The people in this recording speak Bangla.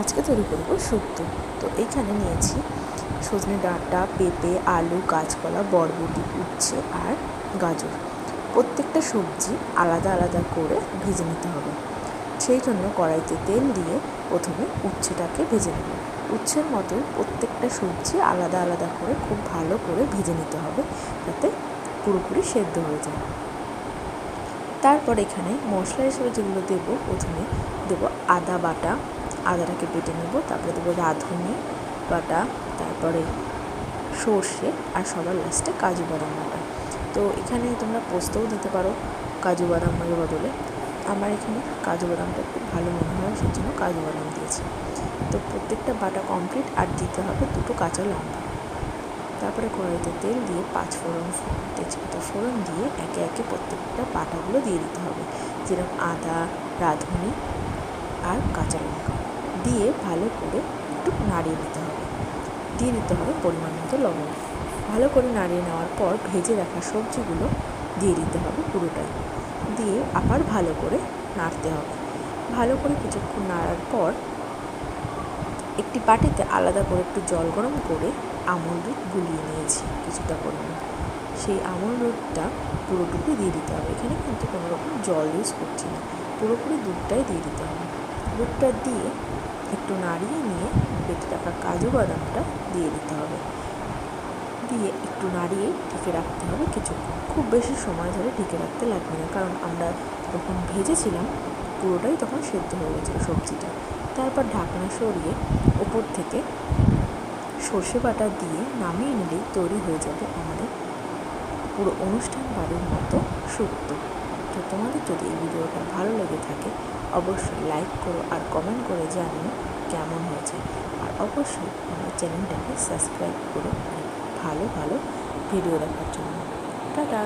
আজকে তৈরি করব শুক্তো। তো এখানে নিয়েছি সজনে ডাঁটা, পেঁপে, আলু, কাঁচকলা, বরবটি, উচ্ছে আর গাজর। প্রত্যেকটা সবজি আলাদা আলাদা করে ভেজে নিতে হবে। সেই জন্য কড়াইতে তেল দিয়ে প্রথমে উচ্ছেটাকে ভেজে নেব। উচ্ছের মতোই প্রত্যেকটা সবজি আলাদা আলাদা করে খুব ভালো করে ভেজে নিতে হবে, যাতে পুরোপুরি সেদ্ধ হয়ে যায়। তারপর এখানে মশলা হিসেবে যেগুলো দেবো, প্রথমে দেবো আদা বাটা, আদাটাকে বেটে নেব। তারপরে দেবো রাঁধুনি বাটা, তারপরে সর্ষে আর সবার লাস্টে কাজু বাদাম বাটা। তো এখানে তোমরা পোস্তও দিতে পারো কাজু বাদামের বদলে। আমার এখানে কাজু বাদামটা একটু ভালো মনে হয়, সেই জন্য কাজু বাদাম দিয়েছি। তো প্রত্যেকটা বাটা কমপ্লিট, আর দিতে হবে 2টো কাঁচা লঙ্কা। তারপরে কড়াইতে তেল দিয়ে 5 ফোড়ন, তেজপাতা ফোড়ন দিয়ে একে একে প্রত্যেকটা বাটাগুলো দিয়ে দিতে হবে, যেরকম আদা, রাঁধুনি আর কাঁচা লঙ্কা দিয়ে ভালো করে একটু নাড়িয়ে নিতে হবে। দিয়ে দিতে হবে পরিমাণ মতো লবণ। ভালো করে নাড়িয়ে নেওয়ার পর ভেজে রাখা সবজিগুলো দিয়ে দিতে হবে পুরোটাই, দিয়ে আবার ভালো করে নাড়তে হবে। ভালো করে কিছুক্ষণ নাড়ার পর একটি বাটিতে আলাদা করে একটু জল গরম করে আমল দুধ গুলিয়ে নিয়েছি কিছুটা পরিমাণ। সেই আমল দুধটা পুরোটুকু দিয়ে দিতে হবে। এখানে কিন্তু কোনো রকম জল ইউজ করছি না, পুরোপুরি দুধটাই দিয়ে দিতে হবে। দুধটা দিয়ে একটু নাড়িয়ে নিয়ে বেটে রাখা কাজু বাদামটা দিয়ে দিতে হবে, দিয়ে একটু নাড়িয়ে ঢেকে রাখতে হবে কিছুক্ষণ। খুব বেশি সময় ধরে ঢেকে রাখতে লাগবে না, কারণ আমরা যখন ভেজেছিলাম পুরোটাই তখন সেদ্ধ হয়ে গেছিলো সবজিটা। তারপর ঢাকনা সরিয়ে ওপর থেকে সর্ষে বাটা দিয়ে নামিয়ে নিলেই তৈরি হয়ে যাবে আমাদের পুরো অনুষ্ঠান বাড়ির মতো শুক্তো। তো তোমাদের যদি এই ভিডিওটা ভালো লেগে থাকে অবশ্যই লাইক করো আর কমেন্ট করে জানিও কেমন হয়েছে। আর অবশ্যই আমার চ্যানেলটাকে সাবস্ক্রাইব করো ভালো ভালো ভিডিও দেখার জন্য। টাটা।